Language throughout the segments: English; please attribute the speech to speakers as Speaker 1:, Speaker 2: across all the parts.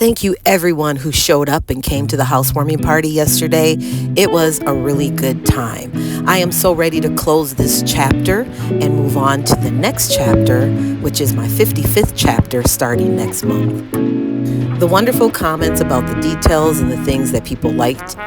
Speaker 1: Thank you everyone who showed up and came to the housewarming party yesterday. It was a really good time. I am so ready to close this chapter and move on to the next chapter, which is my 55th chapter starting next month. The wonderful comments about the details and the things that people liked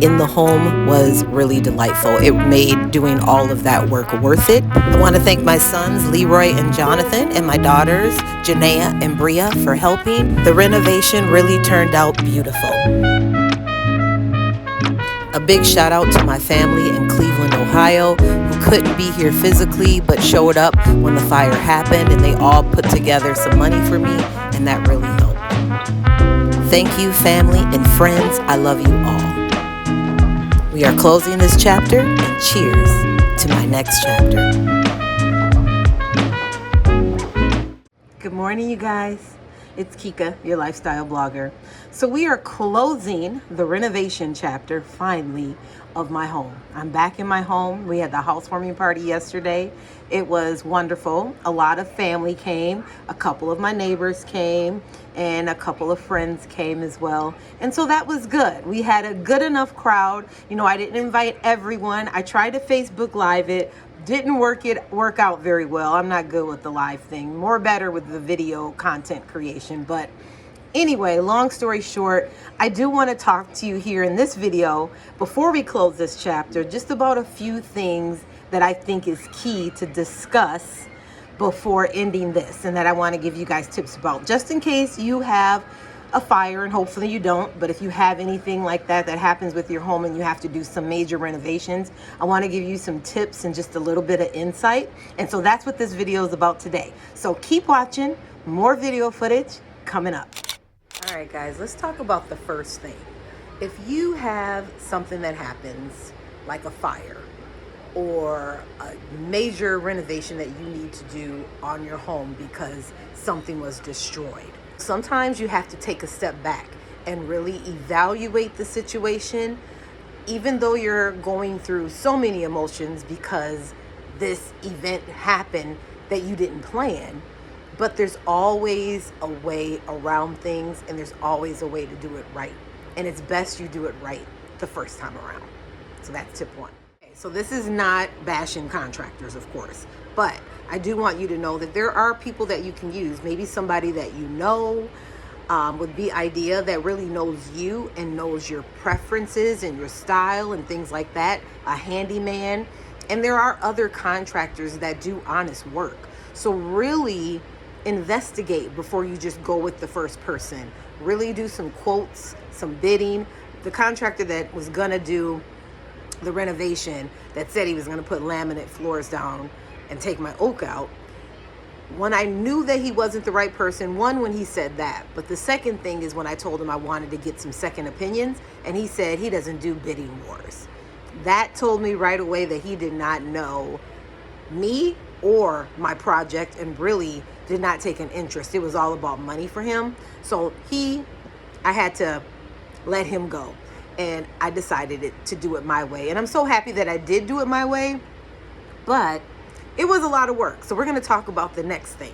Speaker 1: in the home was really delightful. It made doing all of that work worth it. I want to thank my sons, Leroy and Jonathan, and my daughters, Janaea and Bria, for helping. The renovation really turned out beautiful. A big shout out to my family in Cleveland, Ohio, who couldn't be here physically but showed up when the fire happened, and they all put together some money for me, and that really helped. Thank you, family and friends. I love you all. We are closing this chapter, and cheers to my next chapter. Good morning, you guys. It's Kika, your lifestyle blogger. So we are closing the renovation chapter, finally, of my home. I'm back in my home. We had the housewarming party yesterday. It was wonderful. A lot of family came. A couple of my neighbors came, and a couple of friends came as well. And so that was good. We had a good enough crowd. You know, I didn't invite everyone. I tried to Facebook Live it. Didn't work out very well. I'm not good with the live thing. More better with the video content creation. But anyway, long story short, I do want to talk to you here in this video before we close this chapter just about a few things that I think is key to discuss before ending this, and that I want to give you guys tips about, just in case you have a fire, and hopefully you don't, but if you have anything like that happens with your home and you have to do some major renovations, I want to give you some tips and just a little bit of insight. And so that's what this video is about today. So keep watching, more video footage coming up. All right, guys, let's talk about the first thing. If you have something that happens like a fire or a major renovation that you need to do on your home because something was destroyed, sometimes you have to take a step back and really evaluate the situation, even though you're going through so many emotions because this event happened that you didn't plan. But there's always a way around things, and there's always a way to do it right. And it's best you do it right the first time around. So that's tip one. Okay, so this is not bashing contractors, of course, but I do want you to know that there are people that you can use. Maybe somebody that you know would be ideal, that really knows you and knows your preferences and your style and things like that. A handyman. And there are other contractors that do honest work. So really investigate before you just go with the first person. Really do some quotes, some bidding. The contractor that was gonna do the renovation, that said he was gonna put laminate floors down and take my oak out, when I knew that he wasn't the right person, one, when he said that, but the second thing is when I told him I wanted to get some second opinions, and he said he doesn't do bidding wars. That told me right away that he did not know me or my project, and really did not take an interest. It was all about money for him. So I had to let him go, and I decided to do it my way. And I'm so happy that I did do it my way, but it was a lot of work. So we're going to talk about the next thing.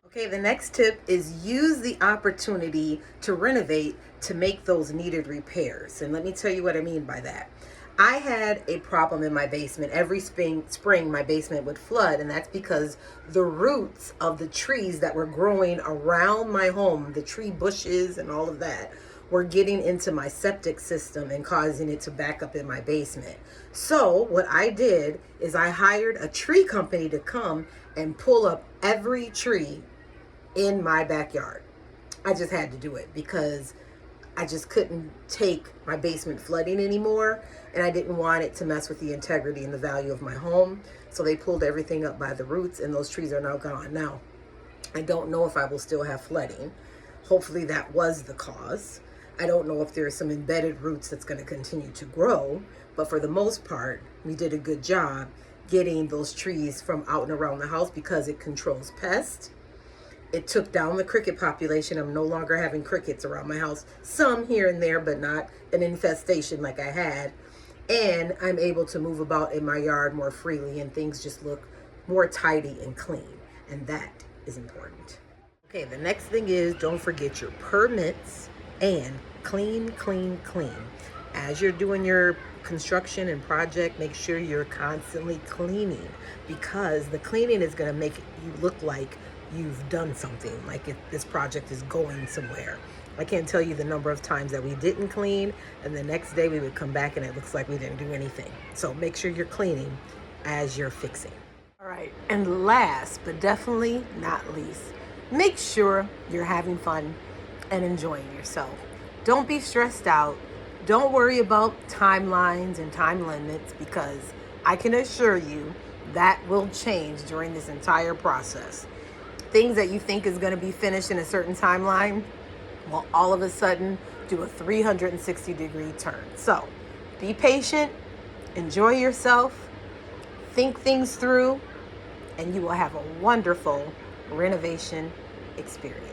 Speaker 1: Okay, the next tip is use the opportunity to renovate to make those needed repairs. And let me tell you what I mean by that. I had a problem in my basement. Every spring my basement would flood, and that's because the roots of the trees that were growing around my home, the tree bushes and all of that, were getting into my septic system and causing it to back up in my basement. So what I did is I hired a tree company to come and pull up every tree in my backyard. I just had to do it because I just couldn't take my basement flooding anymore, and I didn't want it to mess with the integrity and the value of my home. So they pulled everything up by the roots, and those trees are now gone. Now, I don't know if I will still have flooding. Hopefully that was the cause. I don't know if there's some embedded roots that's going to continue to grow, but for the most part, we did a good job getting those trees from out and around the house because it controls pests. It took down the cricket population. I'm no longer having crickets around my house. Some here and there, but not an infestation like I had. And I'm able to move about in my yard more freely, and things just look more tidy and clean. And that is important. Okay, the next thing is don't forget your permits and clean, clean, clean. As you're doing your construction and project, make sure you're constantly cleaning, because the cleaning is going to make you look like you've done something, like if this project is going somewhere. I can't tell you the number of times that we didn't clean and the next day we would come back and it looks like we didn't do anything. So make sure you're cleaning as you're fixing. All right, and last but definitely not least, make sure you're having fun and enjoying yourself. Don't be stressed out. Don't worry about timelines and time limits, because I can assure you that will change during this entire process. Things that you think is going to be finished in a certain timeline will all of a sudden do a 360-degree turn. So be patient, enjoy yourself, think things through, and you will have a wonderful renovation experience.